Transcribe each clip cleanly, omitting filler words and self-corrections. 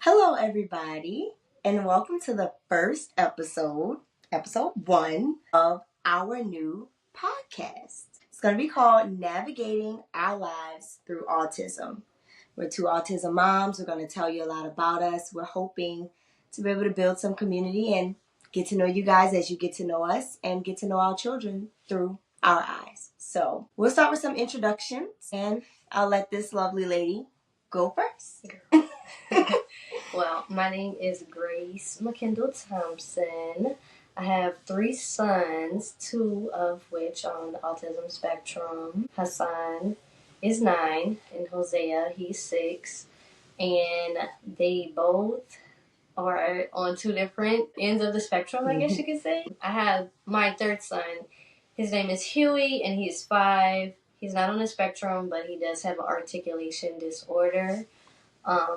Hello, everybody, and welcome to the first episode 1 of our new podcast. It's going to be called Navigating Our Lives Through Autism. We're two autism moms. We're going to tell you a lot about us. We're hoping to be able to build some community and get to know you guys as you get to know us and get to know our children through our eyes. So we'll start with some introductions, and I'll let this lovely lady go first. Well, my name is Grace McKendall Thompson. I have 3 sons, 2 of which are on the autism spectrum. Hassan is 9, and Hosea, he's 6. And they both are on 2 different ends of the spectrum, I guess you could say. I have my 3rd son. His name is Huey, and he's 5. He's not on the spectrum, but he does have an articulation disorder.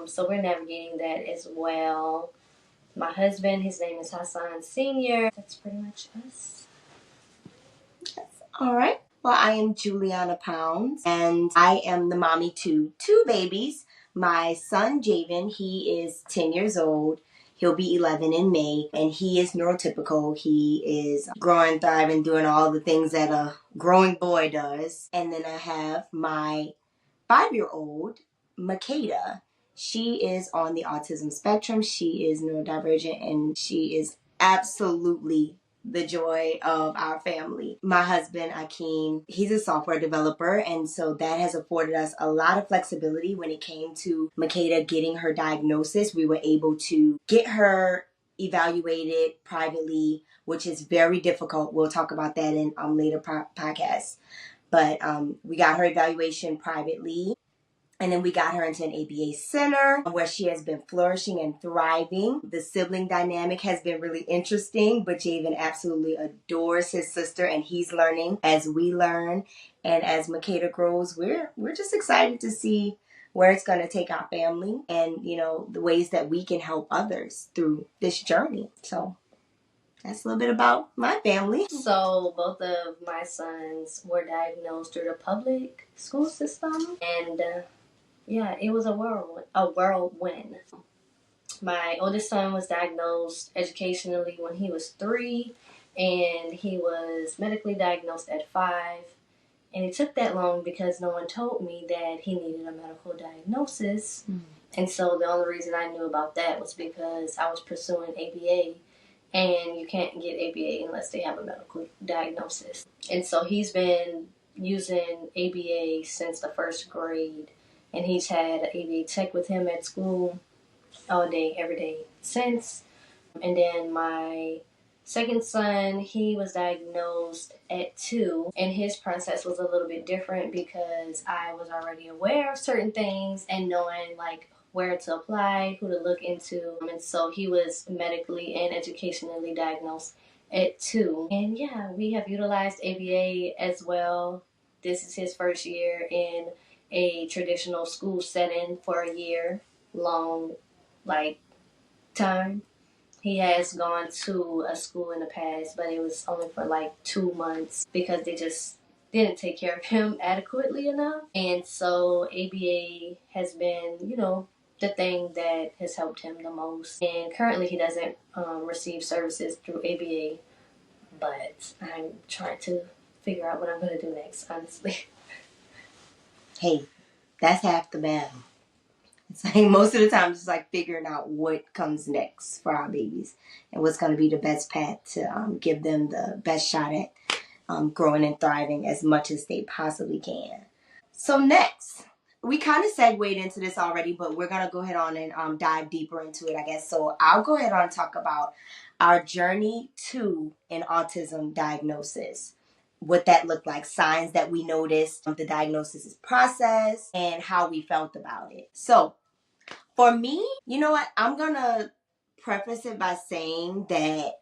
So we're navigating that as well. My husband, his name is Hassan Sr. That's pretty much us. All right. Well, I am Juliana Pounds, and I am the mommy to 2 babies. My son, Javen, he is 10 years old. He'll be 11 in May, and he is neurotypical. He is growing, thriving, doing all the things that a growing boy does. And then I have my 5-year-old, Makeda. She is on the autism spectrum. She is neurodivergent, and she is absolutely the joy of our family. My husband, Akeem, he's a software developer, and so that has afforded us a lot of flexibility when it came to Makeda getting her diagnosis. We were able to get her evaluated privately, which is very difficult. We'll talk about that in later podcasts. But we got her evaluation privately. And then we got her into an ABA center where she has been flourishing and thriving. The sibling dynamic has been really interesting, but Javen absolutely adores his sister, and he's learning as we learn. And as Makeda grows, we're just excited to see where it's going to take our family and, the ways that we can help others through this journey. So that's a little bit about my family. So both of my sons were diagnosed through the public school system, and it was a whirlwind. My oldest son was diagnosed educationally when he was 3, and he was medically diagnosed at 5. And it took that long because no one told me that he needed a medical diagnosis. And so the only reason I knew about that was because I was pursuing ABA, and you can't get ABA unless they have a medical diagnosis. And so he's been using ABA since the 1st grade. And he's had an ABA tech with him at school all day, every day since. And then my second son, he was diagnosed at 2. And his process was a little bit different because I was already aware of certain things and knowing where to apply, who to look into. And so he was medically and educationally diagnosed at 2. And we have utilized ABA as well. This is his first year in a traditional school setting for a year long time. He has gone to a school in the past, but it was only for 2 months because they just didn't take care of him adequately enough. And so ABA has been, the thing that has helped him the most. And currently he doesn't receive services through ABA, but I'm trying to figure out what I'm going to do next, honestly. Hey, that's half the battle. It's most of the time it's figuring out what comes next for our babies and what's going to be the best path to give them the best shot at growing and thriving as much as they possibly can. So next, we kind of segued into this already, but we're going to go ahead on and dive deeper into it, I guess. So I'll go ahead on and talk about our journey to an autism diagnosis. What that looked like, signs that we noticed, the diagnosis process, and how we felt about it. So, for me, you know what? I'm going to preface it by saying that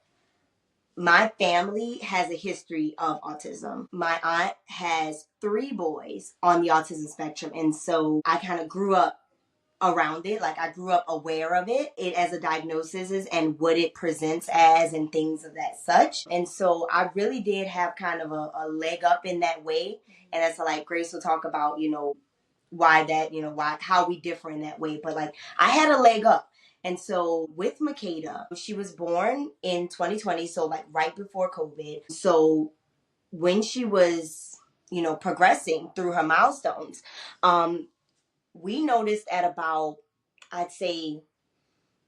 my family has a history of autism. My aunt has 3 boys on the autism spectrum, and so I kind of grew up around it. I grew up aware of it as a diagnosis and what it presents as and things of that such. And so I really did have kind of a leg up in that way. And that's Grace will talk about, why that, how we differ in that way. But I had a leg up. And so with Makeda, she was born in 2020, so like right before COVID. So when she was, progressing through her milestones, we noticed at about, I'd say,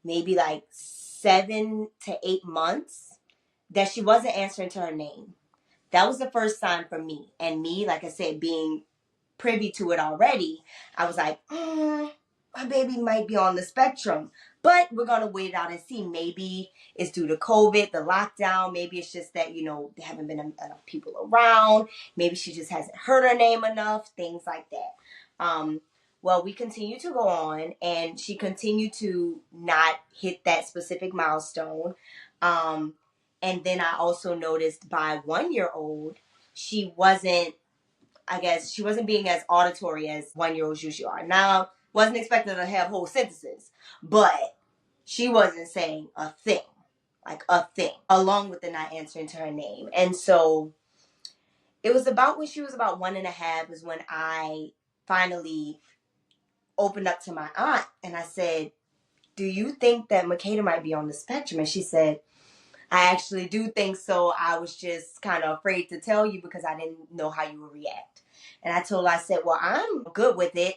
maybe like 7 to 8 months that she wasn't answering to her name. That was the first sign for me. And me, like I said, being privy to it already, I was like, my baby might be on the spectrum. But we're going to wait it out and see. Maybe it's due to COVID, the lockdown. Maybe it's just that, there haven't been enough people around. Maybe she just hasn't heard her name enough, things like that. Well, we continue to go on, and she continued to not hit that specific milestone. And then I also noticed by 1 year old, she wasn't being as auditory as 1 year olds usually are. Now, wasn't expecting her to have whole sentences, but she wasn't saying a thing, along with the not answering to her name. And so it was about when she was about 1.5 is when I finally opened up to my aunt and I said, do you think that Makeda might be on the spectrum? And she said, I actually do think so. I was just kind of afraid to tell you because I didn't know how you would react. And I told her, I said, well, I'm good with it,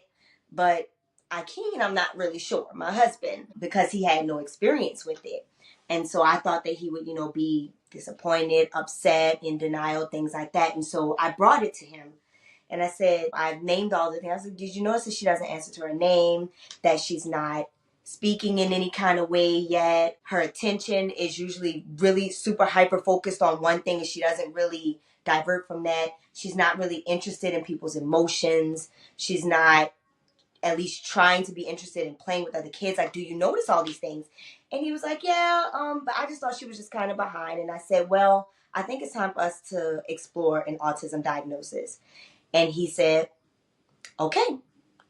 but I'm not really sure. My husband, because he had no experience with it. And so I thought that he would, be disappointed, upset, in denial, things like that. And so I brought it to him. And I said, I've named all the things. I said, did you notice that she doesn't answer to her name, that she's not speaking in any kind of way yet? Her attention is usually really super hyper focused on one thing and she doesn't really divert from that. She's not really interested in people's emotions. She's not at least trying to be interested in playing with other kids. Like, do you notice all these things? And he was like, yeah, but I just thought she was just kind of behind. And I said, well, I think it's time for us to explore an autism diagnosis. And he said, okay,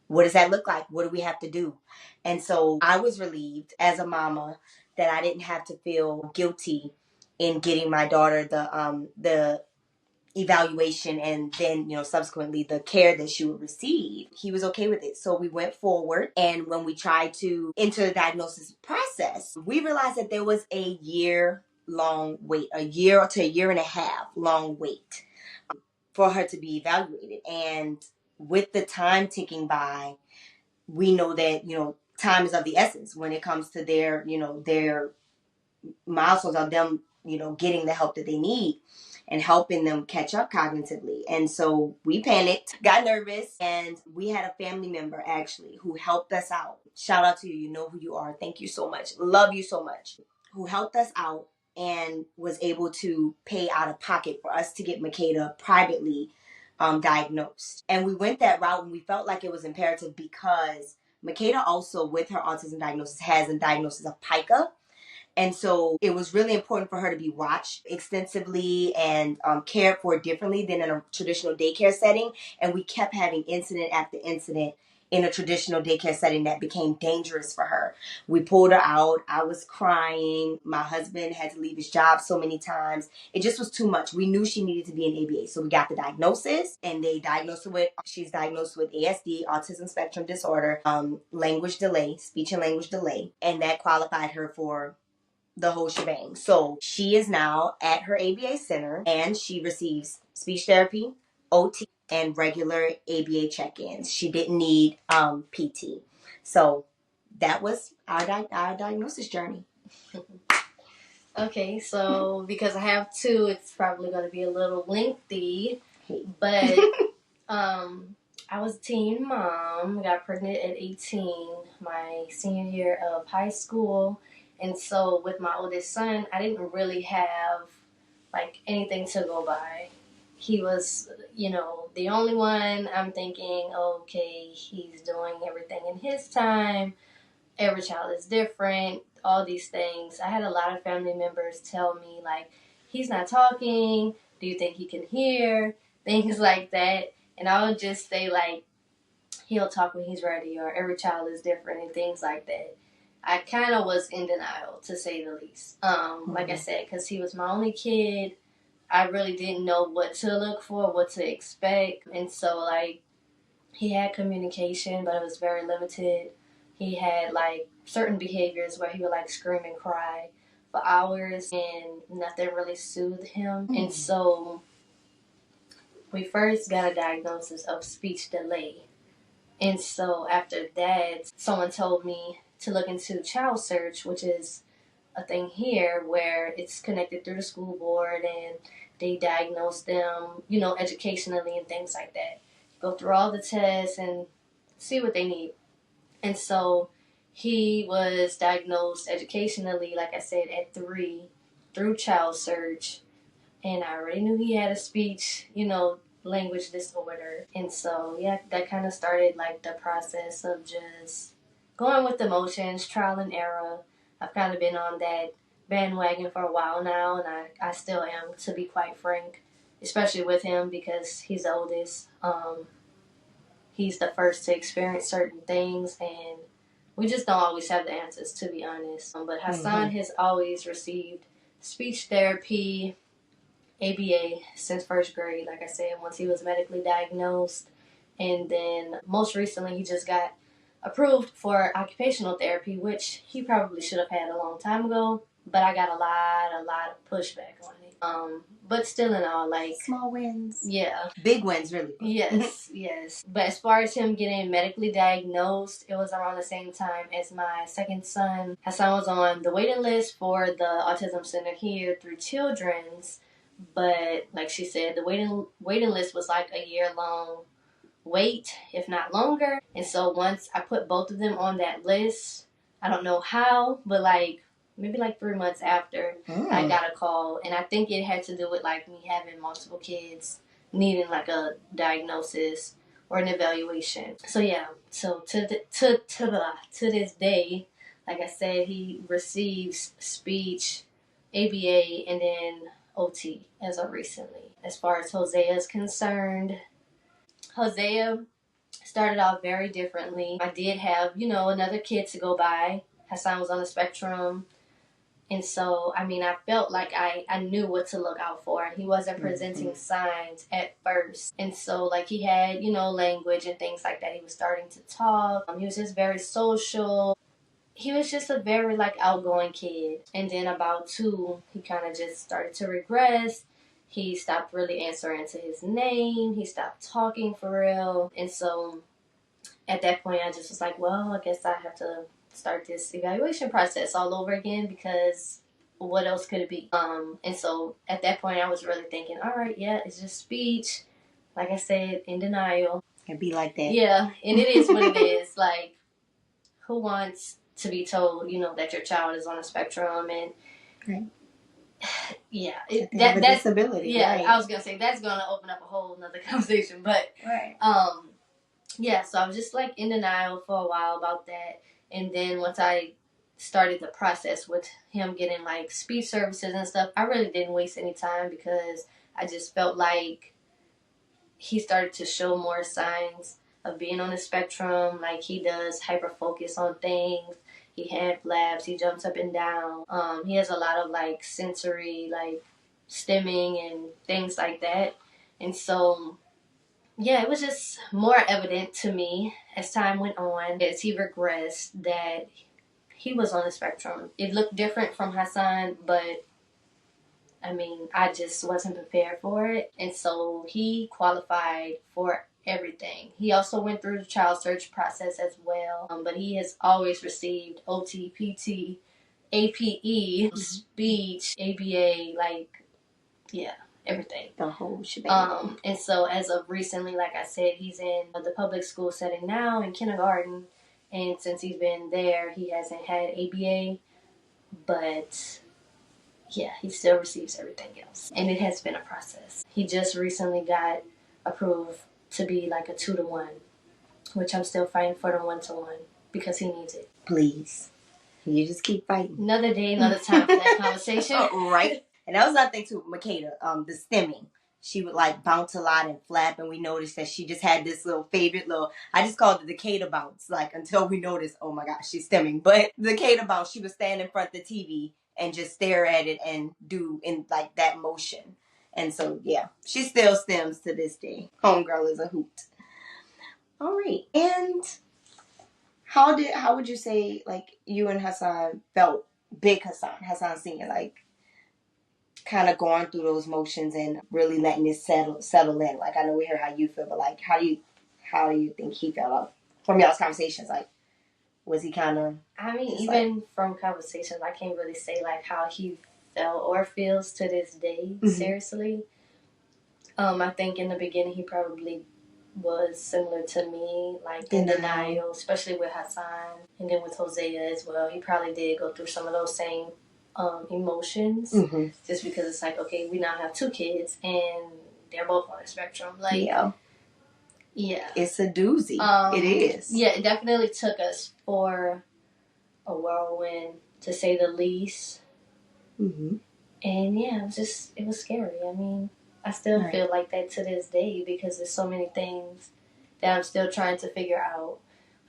what does that look like? What do we have to do? And so I was relieved as a mama that I didn't have to feel guilty in getting my daughter the evaluation and then, subsequently the care that she would receive. He was okay with it. So we went forward. And when we tried to enter the diagnosis process, we realized that there was a year-long wait, a year to a year and a half long wait for her to be evaluated. And with the time ticking by, we know that, time is of the essence when it comes to their milestones of them, getting the help that they need and helping them catch up cognitively. And so we panicked, got nervous, and we had a family member actually who helped us out. Shout out to you. You know who you are. Thank you so much. Love you so much. Who helped us out and was able to pay out of pocket for us to get Makeda privately diagnosed. And we went that route and we felt like it was imperative because Makeda also, with her autism diagnosis, has a diagnosis of pica. And so it was really important for her to be watched extensively and cared for differently than in a traditional daycare setting. And we kept having incident after incident in a traditional daycare setting that became dangerous for her. We pulled her out. I was crying. My husband had to leave his job so many times. It just was too much. We knew she needed to be in ABA. So we got the diagnosis and they diagnosed her she's diagnosed with ASD, autism spectrum disorder, language delay, speech and language delay. And that qualified her for the whole shebang. So she is now at her ABA center and she receives speech therapy, OT, and regular ABA check-ins. She didn't need PT. So that was our diagnosis journey. Okay, so because I have two, it's probably going to be a little lengthy, but I was a teen mom, got pregnant at 18, my senior year of high school. And so with my oldest son, I didn't really have like anything to go by. He was, the only one. I'm thinking, okay, he's doing everything in his time. Every child is different, all these things. I had a lot of family members tell me, like, he's not talking. Do you think he can hear? Things like that. And I would just say, like, he'll talk when he's ready, or every child is different, and things like that. I kind of was in denial, to say the least. Like I said, because he was my only kid, I really didn't know what to look for, what to expect. And so, like, he had communication, but it was very limited. He had, like, certain behaviors where he would like scream and cry for hours and nothing really soothed him. And so we first got a diagnosis of speech delay. And so after that, someone told me to look into child search, which is a thing here where it's connected through the school board and they diagnose them, you know, educationally and things like that. Go through all the tests and see what they need. And so he was diagnosed educationally, like I said, at 3 through child search. And I already knew he had a speech, you know, language disorder. And so, yeah, that kind of started like the process of just going with the motions, trial and error. I've kind of been on that bandwagon for a while now, and I still am, to be quite frank, especially with him because he's the oldest. He's the first to experience certain things, and we just don't always have the answers, to be honest. But Hassan has always received speech therapy, ABA, since first grade, like I said, once he was medically diagnosed. And then most recently, he just got approved for occupational therapy, which he probably should have had a long time ago. But I got a lot of pushback on it. But still in all, like... Small wins. Yeah. Big wins, really. Yes, yes. But as far as him getting medically diagnosed, it was around the same time as my second son. Hassan was on the waiting list for the Autism Center here through Children's. But like she said, the waiting list was like a year-long wait, if not longer. And so once I put both of them on that list, I don't know how, but like maybe like 3 months after, I got a call. And I think it had to do with like me having multiple kids needing like a diagnosis or an evaluation. So yeah, so to this day, like I said, he receives speech, ABA, and then OT as of recently. As far as Hosea is concerned, Hosea started off very differently. I did have, you know, another kid to go by. Hassan was on the spectrum. And so, I mean, I felt like I knew what to look out for. He wasn't presenting signs at first. And so, like, he had, you know, language and things like that. He was starting to talk. He was just very social. He was just a very, like, outgoing kid. And then about 2, he kind of just started to regress. He stopped really answering to his name. He stopped talking for real. And so at that point, I just was like, well, I guess I have to start this evaluation process all over again because what else could it be? And so at that point, I was really thinking, all right, yeah, it's just speech. Like I said, in denial. It'd be like that. Yeah, and it is what it is. Like, who wants to be told, you know, that your child is on a spectrum and... Right. Yeah, that's disability. Yeah, right. I was gonna say that's gonna open up a whole nother conversation, but right. Yeah. So I was just like in denial for a while about that, and then once I started the process with him getting like speech services and stuff, I really didn't waste any time because I just felt like he started to show more signs of being on the spectrum. Like he does hyper focus on things. He hand flaps, he jumps up and down. He has a lot of like sensory, like stimming and things like that. And so, yeah, it was just more evident to me as time went on, as he regressed, that he was on the spectrum. It looked different from Hassan, but I mean, I just wasn't prepared for it. And so he qualified for everything. He also went through the child search process as well, but he has always received OT, PT, APE, speech, ABA, like, yeah, everything. The whole shebang. And so as of recently, like I said, he's in the public school setting now in kindergarten. And since he's been there, he hasn't had ABA, but yeah, he still receives everything else. And it has been a process. He just recently got approved to be like a 2-to-1, which I'm still fighting for the 1-to-1 because he needs it. Please. You just keep fighting. Another day, another time for that conversation. Right. And that was another thing too, Makeda, the stimming. She would like bounce a lot and flap, and we noticed that she just had this little favorite little, I just called it the Kata bounce, like until we noticed, oh my gosh, she's stimming. But the Kata bounce, she would stand in front of the TV and just stare at it and do in like that motion. And so, yeah, she still stems to this day. Homegirl is a hoot. All right. And How would you say, like, you and Hassan felt, big Hassan Senior, like, kind of going through those motions and really letting it settle in? Like, I know we heard how you feel, but like, how do you think he felt from y'all's conversations? Like, was he kind of? I mean, even from conversations, I can't really say like how he felt or feels to this day. Seriously, I think in the beginning he probably was similar to me, like in denial, especially with Hassan, and then with Hosea as well. He probably did go through some of those same emotions, just because it's like, okay, we now have 2 kids and they're both on the spectrum. Like, yeah, it's a doozy. It is. Yeah, it definitely took us for a whirlwind, to say the least. And yeah, it was scary. I mean, I still feel like that to this day, because there's so many things that I'm still trying to figure out.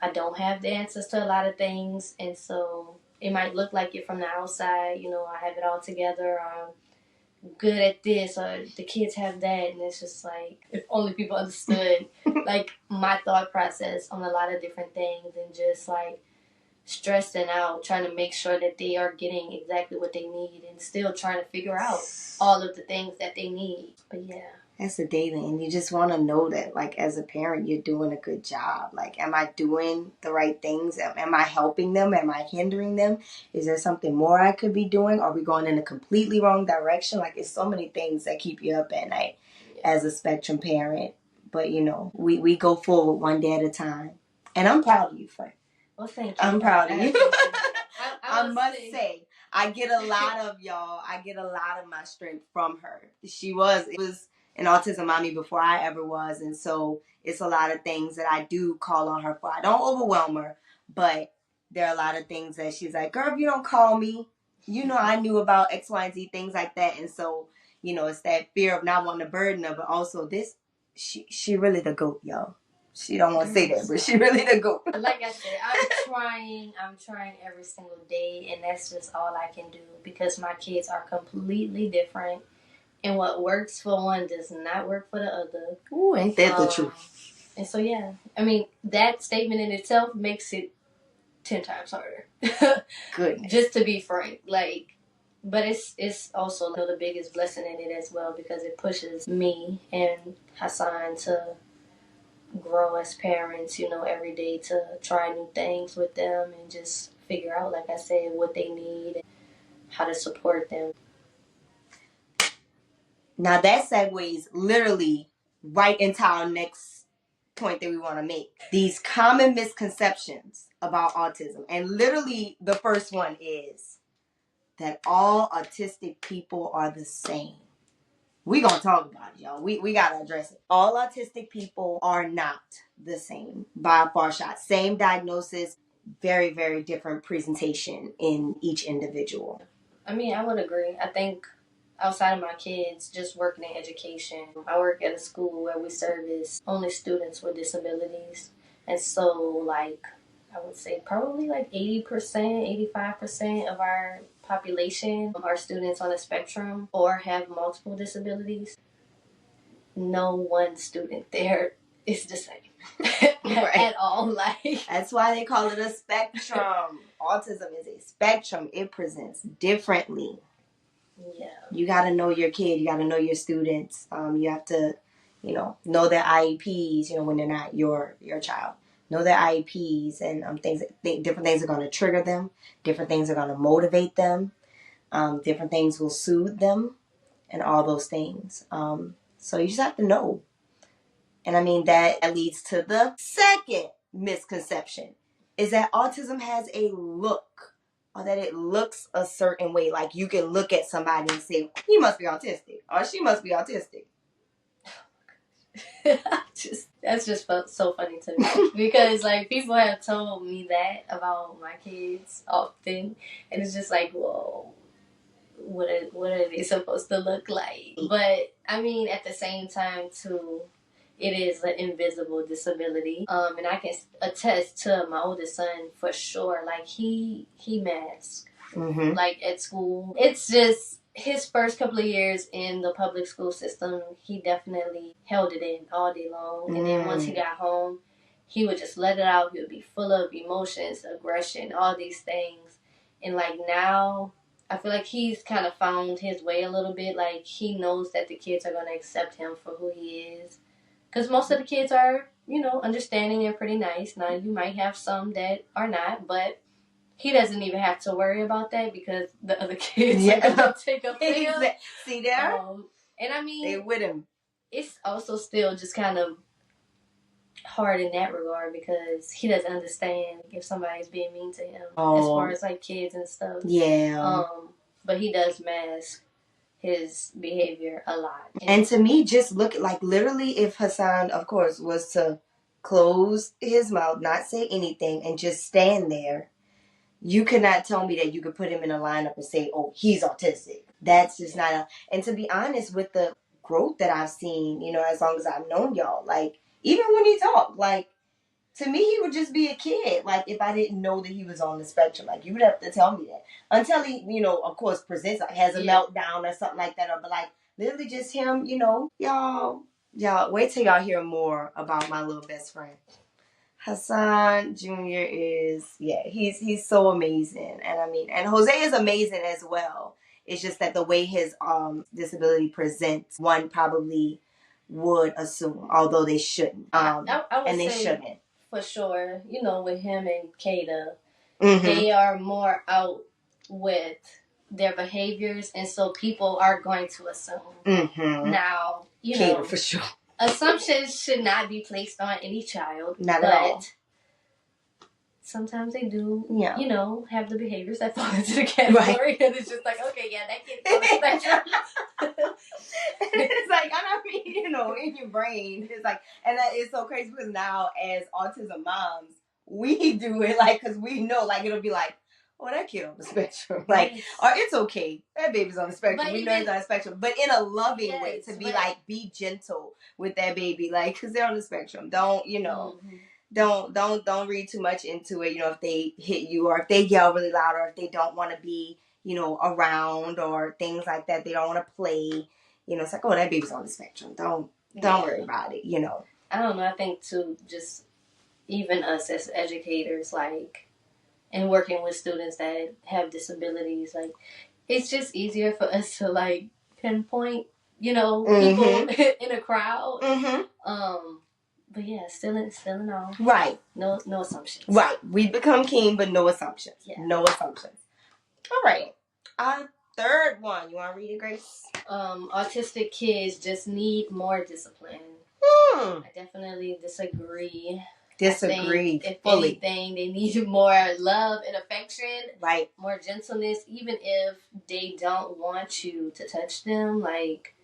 I don't have the answers to a lot of things, and so it might look like it from the outside. You know, I have it all together. I'm good at this, or the kids have that, and it's just like, if only people understood like my thought process on a lot of different things, and just like stressing out, trying to make sure that they are getting exactly what they need, and still trying to figure out all of the things that they need. But yeah. That's a daily, and you just want to know that, like, as a parent, you're doing a good job. Like, am I doing the right things? Am I helping them? Am I hindering them? Is there something more I could be doing? Are we going in a completely wrong direction? Like, it's so many things that keep you up at night as a spectrum parent. But, you know, we go forward one day at a time. And I'm proud of you, Frank. Well, thank you. I'm proud of you. I must say, I get a lot of my strength from her. It was an autism mommy before I ever was, and so it's a lot of things that I do call on her for. I don't overwhelm her, but there are a lot of things that she's like, girl, if you don't call me, you know, I knew about X, Y, and Z, things like that. And so, you know, it's that fear of not wanting to burden her, but also she really the GOAT, y'all. She don't want to say that, but she really the GOAT. Like I said, I'm trying every single day, and that's just all I can do, because my kids are completely different. And what works for one does not work for the other. Ooh, ain't that the truth? And so, yeah. I mean, that statement in itself makes it 10 times harder. Good. Just to be frank. Like, but it's also, you know, the biggest blessing in it as well, because it pushes me and Hassan to grow as parents, you know, every day, to try new things with them and just figure out, like I said, what they need and how to support them. Now that segues literally right into our next point that we want to make. These common misconceptions about autism. And literally the first one is that all autistic people are the same. We're going to talk about it, y'all. We got to address it. All autistic people are not the same by a far shot. Same diagnosis, very, very different presentation in each individual. I mean, I would agree. I think outside of my kids, just working in education, I work at a school where we service only students with disabilities. And so, like, I would say probably like 80%, 85% of our population are students on the spectrum or have multiple disabilities. No one student there is the same at all. Like, that's why they call it a spectrum. Autism is a spectrum. It presents differently. Yeah. You got to know your kid. You got to know your students. You have to, you know their IEPs, you know, when they're not your child. Know their IEPs and different things are going to trigger them. Different things are going to motivate them. Different things will soothe them and all those things. So you just have to know. And I mean, that leads to the second misconception, is that autism has a look, or that it looks a certain way. Like, you can look at somebody and say, he must be autistic, or she must be autistic. That's just so funny to me, because like, people have told me that about my kids often, and it's just like, whoa, what are they supposed to look like? But I mean, at the same time too, it is an invisible disability, and I can attest to my oldest son for sure. Like, he masks, like, at school. It's just his first couple of years in the public school system, he definitely held it in all day long. And then once he got home, he would just let it out. He would be full of emotions, aggression, all these things. And like now, I feel like he's kind of found his way a little bit. Like he knows that the kids are going to accept him for who he is. Because most of the kids are, understanding and pretty nice. Now, you might have some that are not, but he doesn't even have to worry about that because the other kids are going to take up for him. See there? And I mean, they with him. It's also still just kind of hard in that regard because he doesn't understand if somebody's being mean to him as far as like kids and stuff. Yeah. But he does mask his behavior a lot. And to me, just look like literally if Hassan, of course, was to close his mouth, not say anything, and just stand there, you could not tell me that you could put him in a lineup and say, oh, he's autistic. That's just not a... And to be honest, with the growth that I've seen, as long as I've known y'all, like, even when he talked, like, to me, he would just be a kid. Like, if I didn't know that he was on the spectrum, like, you would have to tell me that. Until he, of course, presents, like, has a meltdown or something like that. Or, but, like, literally just him, Y'all, wait till y'all hear more about my little best friend. Hassan Jr. is, he's so amazing. And I mean, and Jose is amazing as well. It's just that the way his disability presents, one probably would assume, although they shouldn't. I would and they say, shouldn't. For sure, with him and Kada, they are more out with their behaviors, and so people are going to assume. Now, Kada, for sure. Assumptions should not be placed on any child. Not at all. Sometimes they do, have the behaviors that fall into the category. Right. And it's just like, okay, yeah, that kid's on the spectrum. It's like, I mean, in your brain, it's like, and that is so crazy because now as autism moms, we do it like, because we know, like, it'll be like, oh, that kid on the spectrum. Like, or it's okay. That baby's on the spectrum. But we know he's on the spectrum. But in a loving way, to be like, be gentle with that baby. Like, because they're on the spectrum. Don't, don't read too much into it, if they hit you or if they yell really loud or if they don't want to be, around or things like that. They don't want to play. It's like, oh, that baby's on the spectrum. Don't worry about it, I don't know. I think, too, just even us as educators, like, and working with students that have disabilities, like, it's just easier for us to, like, pinpoint, people in a crowd. But yeah, still in all. Right. No assumptions. Right. We become king, but no assumptions. Yeah. No assumptions. All right. Third one. You want to read it, Grace? Autistic kids just need more discipline. I definitely disagree. If fully. anything, they need more love and affection. Right. More gentleness, even if they don't want you to touch them. Like,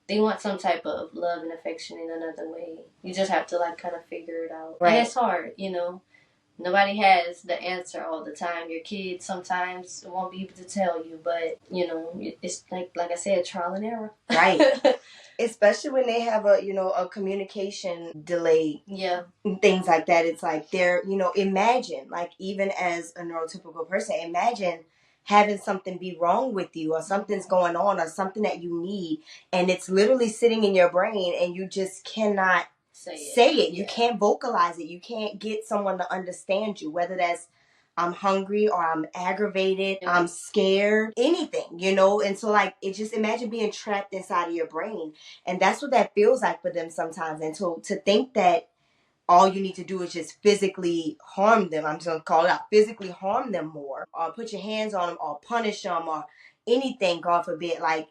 they want some type of love and affection in another way. You just have to, like, kind of figure it out. Right. And it's hard, Nobody has the answer all the time. Your kids sometimes won't be able to tell you, but, it's like I said, trial and error. Right. Especially when they have a communication delay. Yeah. Things like that. It's like they're, imagine, like, even as a neurotypical person, imagine having something be wrong with you or something's going on or something that you need and it's literally sitting in your brain and you just cannot say it. You can't vocalize it. You can't get someone to understand you, whether that's I'm hungry or I'm aggravated, I'm scared, anything, And so, like, it just imagine being trapped inside of your brain. And that's what that feels like for them sometimes. And to think that all you need to do is just physically harm them. I'm just going to call it out. Physically harm them more or put your hands on them or punish them or anything, God forbid. Like,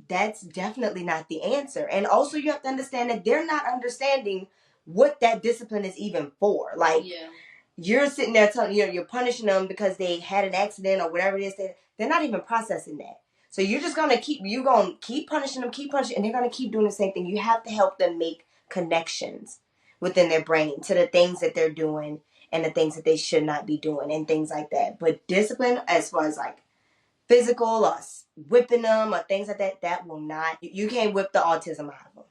that's definitely not the answer. And also you have to understand that they're not understanding what that discipline is even for. Like, you're sitting there telling, you're punishing them because they had an accident or whatever it is. They're not even processing that. So you're just going to keep punishing them, and they're going to keep doing the same thing. You have to help them make connections within their brain to the things that they're doing and the things that they should not be doing and things like that. But discipline, as far as like physical or whipping them or things like that, that will not, you can't whip the autism out of them.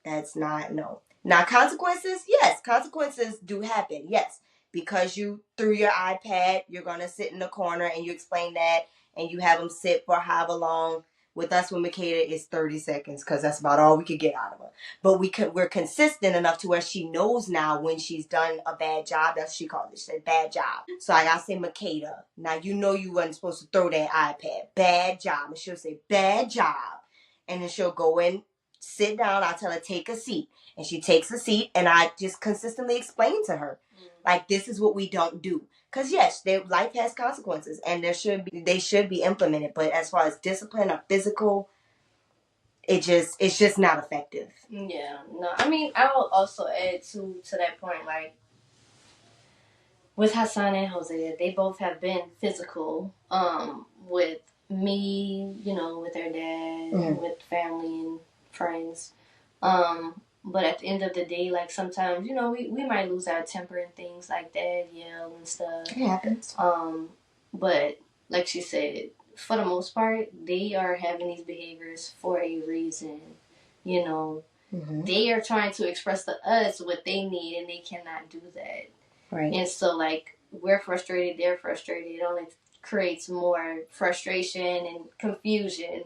That's not, no. Now, consequences, yes, consequences do happen, yes. Because you threw your iPad, you're going to sit in the corner and you explain that and you have them sit for however long With us, with Makeda, it's 30 seconds because that's about all we could get out of her. But we're consistent enough to where she knows now when she's done a bad job. That's what she calls it. She said, bad job. So like, I say, Makeda, now you know you wasn't supposed to throw that iPad. Bad job. And she'll say, bad job. And then she'll go in, sit down. I tell her, take a seat. And she takes a seat, and I just consistently explain to her, like, this is what we don't do. Because, yes, life has consequences, and they should be implemented. But as far as discipline or physical, it's just not effective. Yeah, no. I mean, I will also add to that point, like, with Hassan and Hosea, they both have been physical with me, with their dad, with family and friends. But at the end of the day, like, sometimes, we might lose our temper and things like that, yell and stuff. It happens. But like she said, for the most part, they are having these behaviors for a reason. They are trying to express to us what they need, and they cannot do that. Right. And so, like, we're frustrated, they're frustrated. It only creates more frustration and confusion.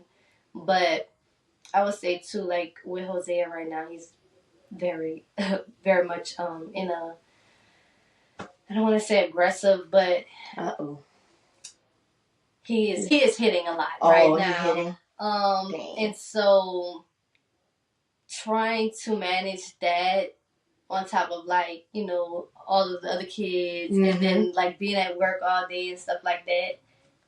But I would say, too, like, with Hosea right now, he's very, very much in a, I don't want to say aggressive, but he is hitting a lot right now. Hitting? And so trying to manage that on top of, like, all of the other kids, and then, like, being at work all day and stuff like that,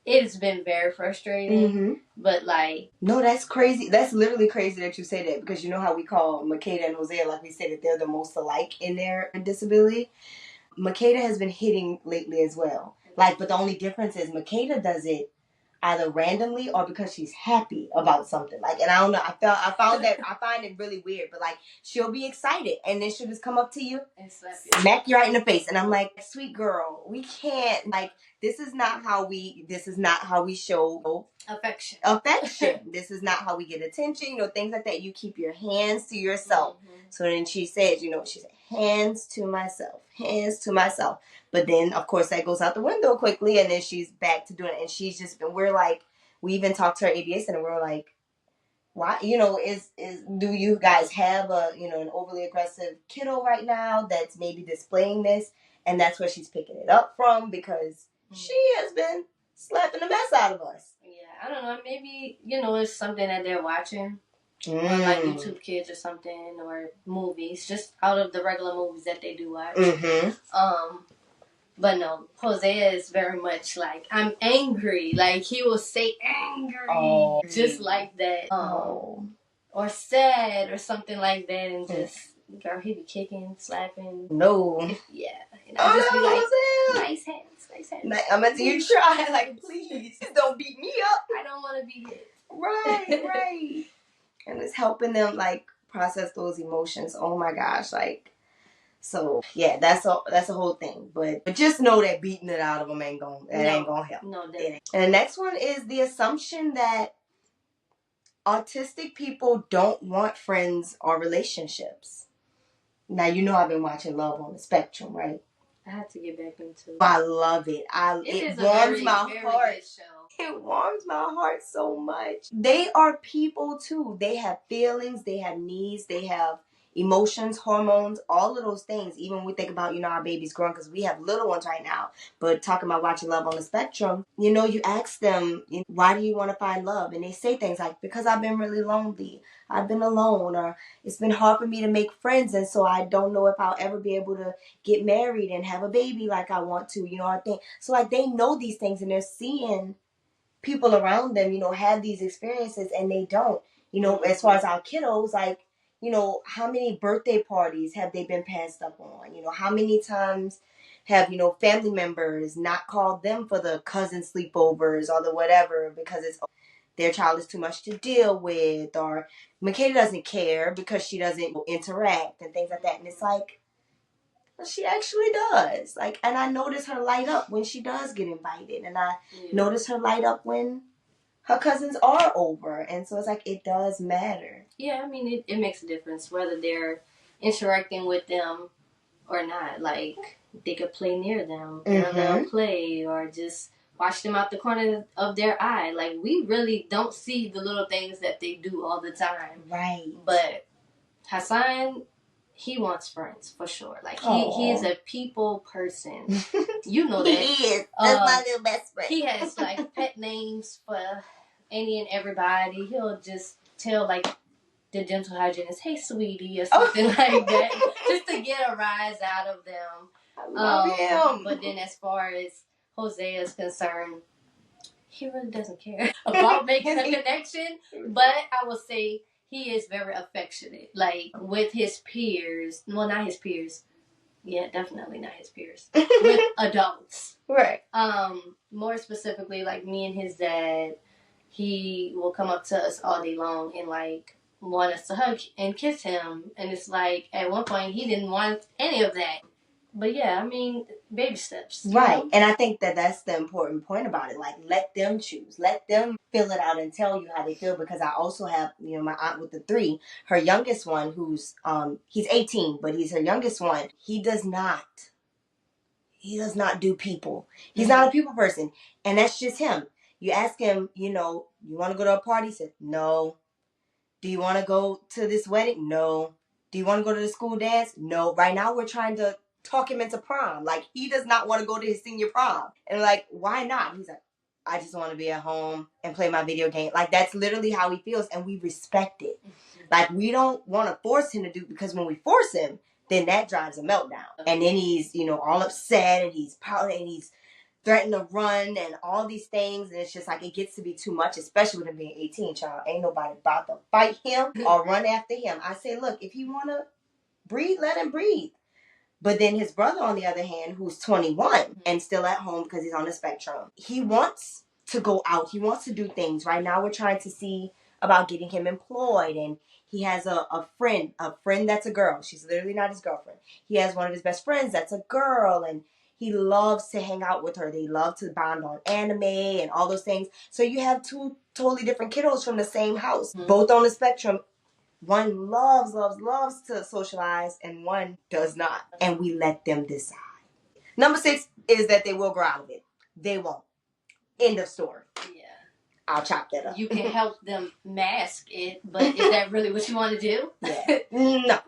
it's been very frustrating. But, like, no, that's crazy. That's literally crazy that you say that, because you know how we call Makeda and Hosea, like we say that they're the most alike in their disability. Makeda has been hitting lately as well. Like, but the only difference is Makeda does it either randomly or because she's happy about something. Like, and I don't know, I find it really weird, but like, she'll be excited and then she'll just come up to you and smack you right in the face. And I'm like, sweet girl, we can't, like, this is not how we show affection. This is not how we get attention, things like that. You keep your hands to yourself. So then she says, she said, hands to myself. But then, of course, that goes out the window quickly, and then she's back to doing it. And she's just been, we even talked to her ABA Center, we're like, why, do you guys have an overly aggressive kiddo right now that's maybe displaying this? And that's where she's picking it up from, because she has been slapping the mess out of us. Yeah, I don't know, maybe, it's something that they're watching. Or like YouTube Kids or something, or movies, just out of the regular movies that they do watch. But no, Hosea is very much like, I'm angry. Like, he will say angry, just like that. Or sad or something like that, and just, girl, he be kicking, slapping. No. Yeah. And I just be like, nice hands. I'm going to you try, like, please, don't beat me up. I don't want to be hit. Right. And it's helping them, like, process those emotions. Oh my gosh, like, so yeah, that's a whole thing. But just know that beating it out of them ain't gonna help. No, definitely. And the next one is the assumption that autistic people don't want friends or relationships. Now, I've been watching Love on the Spectrum, right? I have to get back into it. I love it. It warms my heart. It warms my heart so much. They are people too. They have feelings, they have needs, they have emotions, hormones, all of those things. Even when we think about, our babies growing, because we have little ones right now. But talking about watching Love on the Spectrum, you ask them, why do you want to find love? And they say things like, because I've been really lonely. I've been alone, or it's been hard for me to make friends, and so I don't know if I'll ever be able to get married and have a baby like I want to, I think. So, like, they know these things, and they're seeing people around them, have these experiences, and they don't. As far as our kiddos, like, how many birthday parties have they been passed up on? How many times have, family members not called them for the cousin sleepovers or the whatever, because their child is too much to deal with, or Makeda doesn't care because she doesn't interact and things like that. And it's like, well, she actually does. Like, and I notice her light up when she does get invited, and I notice her light up when her cousins are over. And so it's like, it does matter. Yeah, I mean, it makes a difference whether they're interacting with them or not. Like, they could play near them, and they'll play, or just watch them out the corner of their eye. Like, we really don't see the little things that they do all the time. Right. But Hassan, he wants friends for sure. Like, he is a people person. You know that. He is. That's my little best friend. He has like pet names for any and everybody. He'll just tell like the dental hygienist, "Hey, sweetie," or something like that, just to get a rise out of them. I love him. But then, as far as Hosea is concerned, he really doesn't care about making a connection. But I will say he is very affectionate, like with his peers. Well, not his peers. Yeah, definitely not his peers. With adults. Right. More specifically, like me and his dad, he will come up to us all day long and like want us to hug and kiss him. And it's like, at one point, he didn't want any of that. But yeah, I mean, baby steps. Right. And I think that that's the important point about it. Like, let them choose. Let them fill it out and tell you how they feel. Because I also have, my aunt with the 3, her youngest one who's, he's 18, but he's her youngest one. He does not do people. He's not a people person. And that's just him. You ask him, you want to go to a party? He said, no. Do you want to go to this wedding? No. Do you want to go to the school dance? No. Right now we're trying to talk him into prom. Like, he does not want to go to his senior prom. And like, why not? He's like, I just want to be at home and play my video game. Like, that's literally how he feels, and we respect it. Like, we don't want to force him to do, because when we force him, then that drives a meltdown. And then he's, all upset, and he's pouting, and he's threatening to run and all these things. And it's just like, it gets to be too much, especially with him being 18, child. Ain't nobody about to fight him or run after him. I say, look, if you want to breathe, let him breathe. But then his brother, on the other hand, who's 21 and still at home because he's on the spectrum, he wants to go out. He wants to do things. Right now we're trying to see about getting him employed. And he has a friend that's a girl. She's literally not his girlfriend. He has one of his best friends that's a girl, and he loves to hang out with her. They love to bond on anime and all those things. So you have 2 totally different kiddos from the same house, both on the spectrum. One loves to socialize, and one does not. And we let them decide. Number 6 is that they will grow out of it. They won't. End of story. Yeah. I'll chop that up. You can help them mask it, but is that really what you want to do? Yeah. No.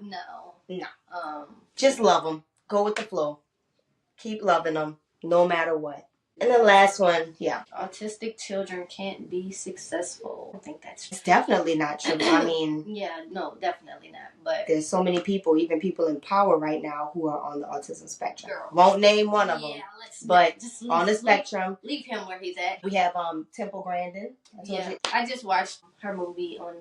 No. Just love them. Go with the flow. Keep loving them, no matter what. And the last one, autistic children can't be successful. I think that's true. It's definitely not true. I mean, yeah, no, definitely not. But there's so many people, even people in power right now, who are on the autism spectrum. Girl. Won't name one of them, but just on the spectrum. Leave him where he's at. We have Temple Grandin. I just watched her movie on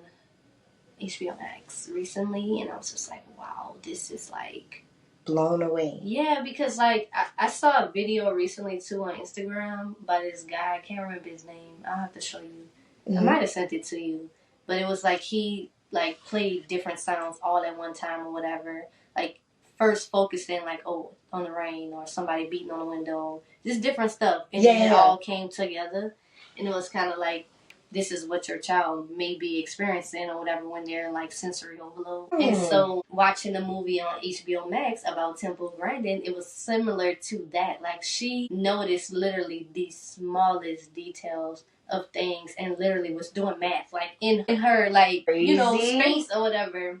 HBO Max recently, and I was just like, wow, this is like blown away. Yeah, because like I saw a video recently too on Instagram by this guy. I can't remember his name. I'll have to show you. I might have sent it to you, but it was like he like played different sounds all at one time or whatever. Like first focusing like on the rain or somebody beating on the window, just different stuff, and then it all came together, and it was kind of like, this is what your child may be experiencing or whatever when they're like sensory overload. And so watching the movie on HBO Max about Temple Grandin, it was similar to that. Like, she noticed literally the smallest details of things and literally was doing math like in her like space or whatever.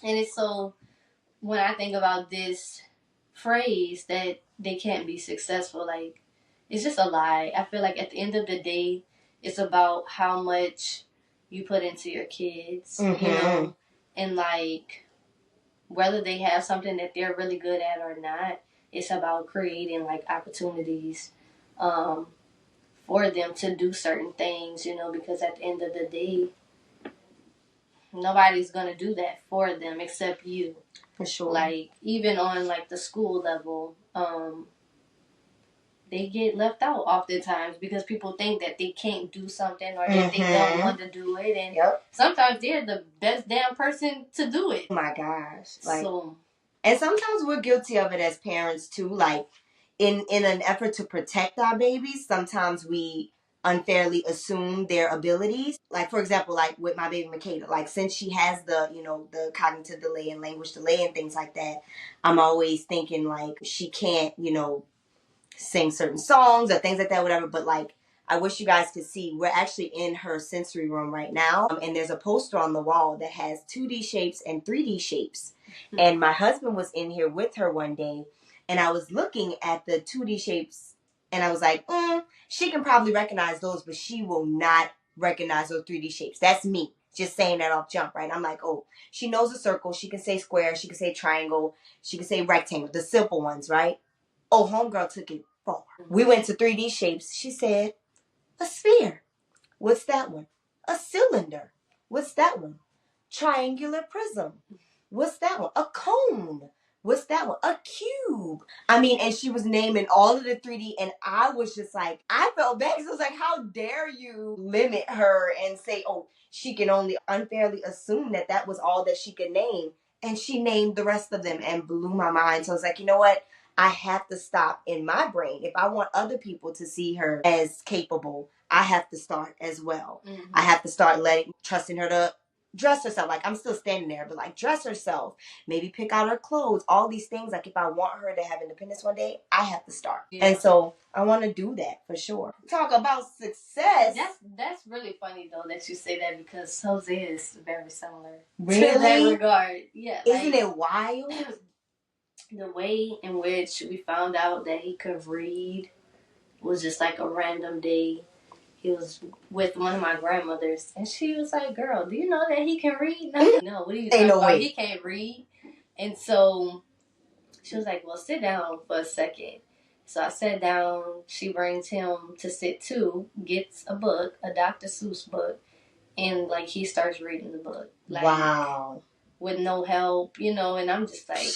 And it's so, when I think about this phrase that they can't be successful, like, it's just a lie. I feel like at the end of the day, it's about how much you put into your kids, and like whether they have something that they're really good at or not. It's about creating like opportunities for them to do certain things, because at the end of the day, nobody's gonna do that for them except you. For sure. Like, even on like the school level, they get left out oftentimes because people think that they can't do something or that they don't want to do it. And sometimes they're the best damn person to do it. Oh my gosh. And sometimes we're guilty of it as parents too. Like, in an effort to protect our babies, sometimes we unfairly assume their abilities. Like, for example, like with my baby Makeda, like, since she has the, the cognitive delay and language delay and things like that, I'm always thinking like she can't, sing certain songs or things like that, whatever. But like, I wish you guys could see. We're actually in her sensory room right now, and there's a poster on the wall that has 2D shapes and 3D shapes. Mm-hmm. And my husband was in here with her one day, and I was looking at the 2D shapes, and I was like, she can probably recognize those, but she will not recognize those 3D shapes. That's me just saying that off jump, right? I'm like, oh, she knows a circle. She can say square. She can say triangle. She can say rectangle, the simple ones, right? Oh, homegirl took it far. We went to 3D shapes. She said, a sphere. What's that one? A cylinder. What's that one? Triangular prism. What's that one? A cone. What's that one? A cube. I mean, and she was naming all of the 3D, and I was just like, I felt bad because I was like, how dare you limit her and say, oh, she can only unfairly assume that that was all that she could name. And she named the rest of them and blew my mind. So I was like, you know what? I have to stop in my brain. If I want other people to see her as capable, I have to start as well. Mm-hmm. I have to start trusting her to dress herself. Like, I'm still standing there, but like, dress herself, maybe pick out her clothes, all these things. Like, if I want her to have independence one day, I have to start. Yeah. And so I want to do that for sure. Talk about success. That's really funny though that you say that, because Jose is very similar. Really? To that regard. Yeah. Isn't it wild? The way in which we found out that he could read was just like a random day. He was with one of my grandmothers, and she was like, "Girl, do you know that he can read?" No, what are you talking about? He can't read. And so she was like, "Well, sit down for a second." So I sat down. She brings him to sit too, gets a book, a Dr. Seuss book, and like he starts reading the book. Like, wow. With no help, and I'm just like,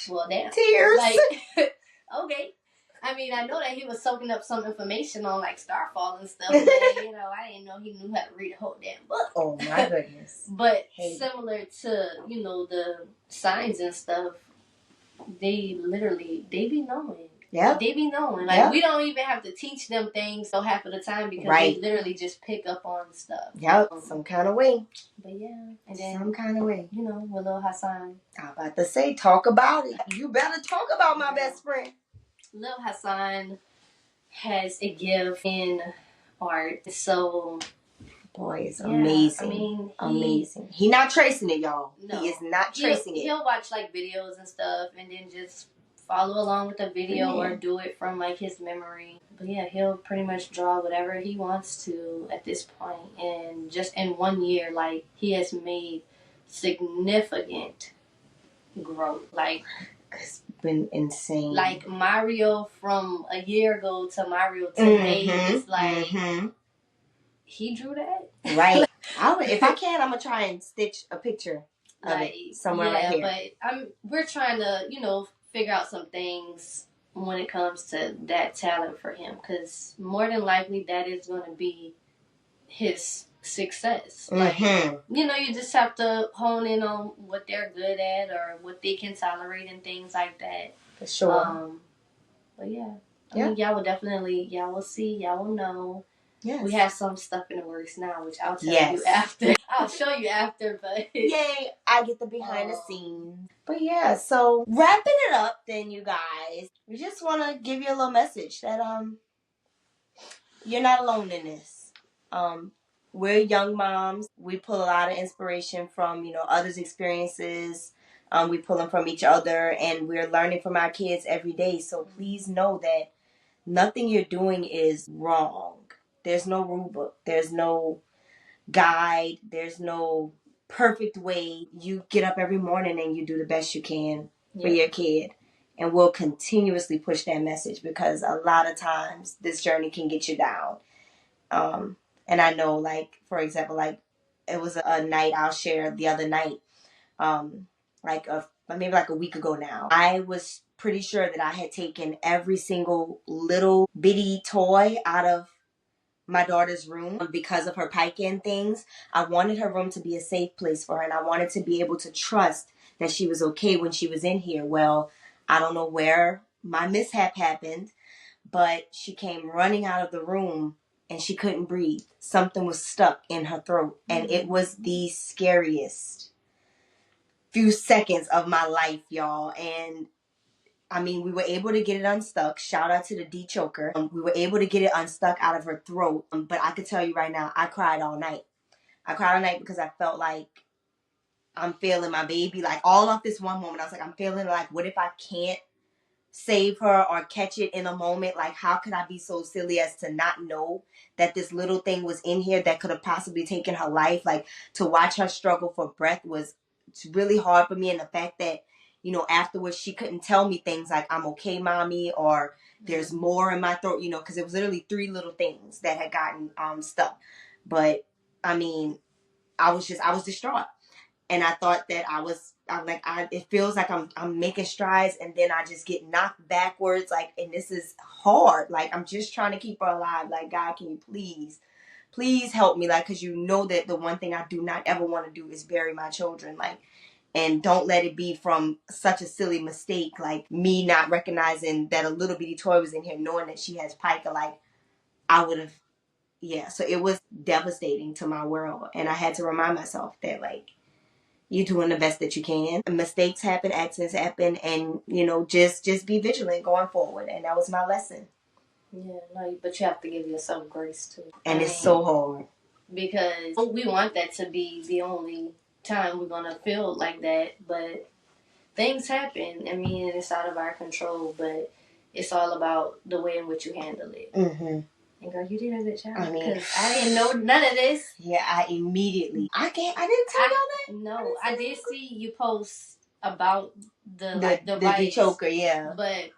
well, damn. Tears. Like, okay. I mean, I know that he was soaking up some information on like Starfall and stuff, but I didn't know he knew how to read a whole damn book. Oh my goodness. But similar to, the signs and stuff, they be knowing. Yeah. They be knowing. Like, we don't even have to teach them things so half of the time, because they literally just pick up on stuff. Yep. Some kind of way. But yeah. And then, some kind of way. With little Hassan. I'm about to say, talk about it. You better talk about my best friend. Lil Hassan has a gift in art, so boy, it's amazing. I mean, amazing. He not tracing it, y'all. No, he is not tracing it. He'll watch like videos and stuff, and then just follow along with the video or do it from like his memory. But yeah, he'll pretty much draw whatever he wants to at this point, and just in 1 year, like he has made significant growth, like. It's been insane. Like Mario from a year ago to Mario today, it's like he drew that. Right. If I can, I'm gonna try and stitch a picture of it somewhere right here. But we're trying to, figure out some things when it comes to that talent for him, because more than likely that is going to be his success. Like, you just have to hone in on what they're good at or what they can tolerate and things like that. For sure. But yeah. I mean, y'all will see, y'all will know. Yes. We have some stuff in the works now, which I'll tell you after. I'll show you after, but yay, I get the behind the scenes. But yeah, so wrapping it up then, you guys, we just want to give you a little message that you're not alone in this. We're young moms. We pull a lot of inspiration from, others' experiences. We pull them from each other, and we're learning from our kids every day. So please know that nothing you're doing is wrong. There's no rule book. There's no guide. There's no perfect way. You get up every morning and you do the best you can for your kid. And we'll continuously push that message, because a lot of times this journey can get you down. And I know, like, for example, like, it was a night I'll share the other night, maybe like a week ago now. I was pretty sure that I had taken every single little bitty toy out of my daughter's room because of her pica and things. I wanted her room to be a safe place for her, and I wanted to be able to trust that she was okay when she was in here. Well, I don't know where my mishap happened, but she came running out of the room and she couldn't breathe. Something was stuck in her throat, and it was the scariest few seconds of my life, y'all. And I mean, we were able to get it unstuck. Shout out to the D choker. We were able to get it unstuck out of her throat. But I could tell you right now, I cried all night. I cried all night because I felt like I'm feeling my baby. Like all off this one moment, I was like, I'm feeling like, what if I can't save her or catch it in a moment? Like, how could I be so silly as to not know that this little thing was in here that could have possibly taken her life? Like, to watch her struggle for breath was really hard for me. And the fact that, you know, afterwards she couldn't tell me things like, I'm okay, mommy, or there's more in my throat, you know, because it was literally 3 little things that had gotten stuck. But I mean, I was distraught. And I thought that it feels like I'm making strides, and then I just get knocked backwards. Like, and this is hard. Like, I'm just trying to keep her alive. Like, God, can you please help me? Like, because you know that the one thing I do not ever want to do is bury my children. Like, and don't let it be from such a silly mistake, like me not recognizing that a little bitty toy was in here, knowing that she has pica. Like, I would have, yeah. So it was devastating to my world, and I had to remind myself that, like, you're doing the best that you can. Mistakes happen, accidents happen, and, you know, just be vigilant going forward. And that was my lesson. Yeah, no, but you have to give yourself grace too. And it's so hard. Because we want that to be the only time we're going to feel like that, but things happen. I mean, it's out of our control, but it's all about the way in which you handle it. Mm-hmm. And girl, you did a good job. I mean, I didn't know none of this. Yeah, I didn't tell y'all that. No, I did see you post about the choker, yeah. But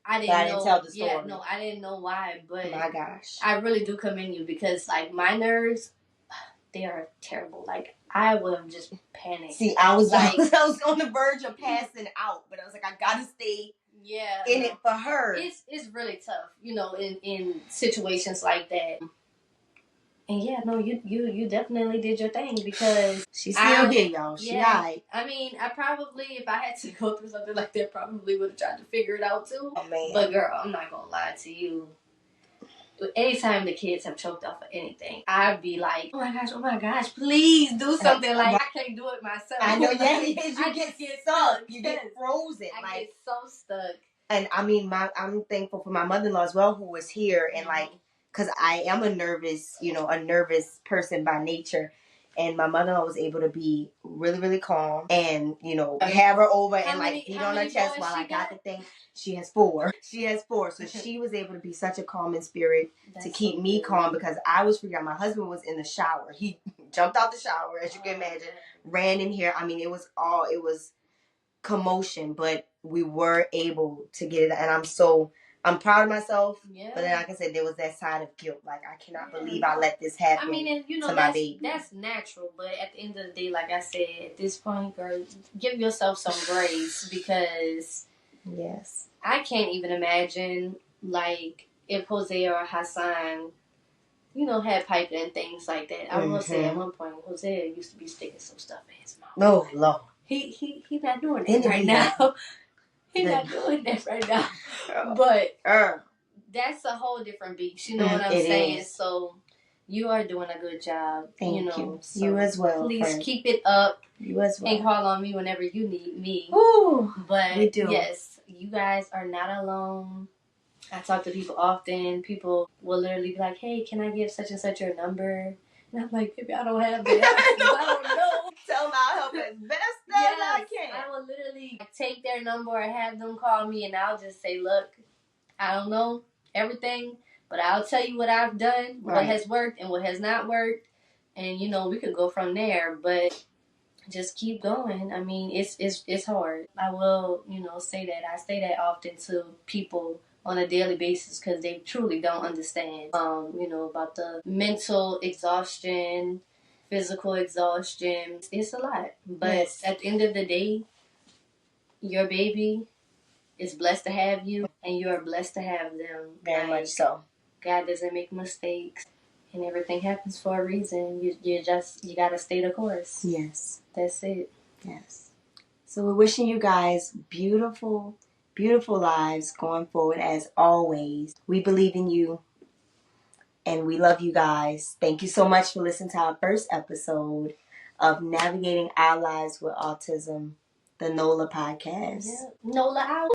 I didn't tell the story. Yeah, no, I didn't know why. But my gosh, I really do commend you, because like my nerves, they are terrible. Like, I would have just panicked. See, I was like, I was on the verge of passing out, but I was like, I gotta stay in it for her. It's really tough, you know, in situations like that. And yeah, no, you definitely did your thing, because she's still here, y'all. She died. I mean, I probably, if I had to go through something like that, probably would have tried to figure it out too. Oh man. But girl, I'm not gonna lie to you. Anytime the kids have choked off of anything, I'd be like, oh my gosh, please do something. Like, I can't do it myself. I know, yeah, you get stuck. You get frozen. I get so stuck. And I mean, I'm thankful for my mother-in-law as well, who was here, and like, because I am a nervous person by nature. And my mother-in-law was able to be really, really calm and, you know, have her over and like beat on her chest while I got the thing. She has 4. So she was able to be such a calming spirit to keep me calm, because I was freaking out. My husband was in the shower. He jumped out the shower, as you can imagine, ran in here. I mean, it was commotion, but we were able to get it. And I'm proud of myself, but then, like I said, there was that side of guilt. Like, I cannot believe I let this happen. I mean, and you know, to my baby. That's natural, but at the end of the day, like I said, at this point, girl, give yourself some grace, because yes, I can't even imagine, like, if Jose or Hassan, you know, had pipe and things like that. I will say, at one point, Jose used to be sticking some stuff in his mouth. Oh Lord, he not doing that right now. He's not doing that right now. But that's a whole different beast. You know what I'm saying? Is. So you are doing a good job. Thank you. So you as well. Please keep it up. You as well. And call on me whenever you need me. Ooh, but we do. Yes, you guys are not alone. I talk to people often. People will literally be like, hey, can I give such and such your number? And I'm like, baby, I don't have that. I don't know. Tell them I'll help as best as I can. I will literally take their number or have them call me, and I'll just say, look, I don't know everything, but I'll tell you what I've done, what has worked and what has not worked. And, you know, we could go from there, but just keep going. I mean, it's hard. I will, you know, say that. I say that often to people on a daily basis, because they truly don't understand, you know, about the mental exhaustion, physical exhaustion. It's a lot. But at the end of the day, your baby is blessed to have you, and you are blessed to have them. Very much so. God doesn't make mistakes, and everything happens for a reason. You gotta stay the course. Yes. That's it. Yes. So we're wishing you guys beautiful lives going forward, as always. We believe in you, and we love you guys. Thank you so much for listening to our first episode of Navigating Our Lives with Autism, the NOLA podcast. Yeah. NOLA out.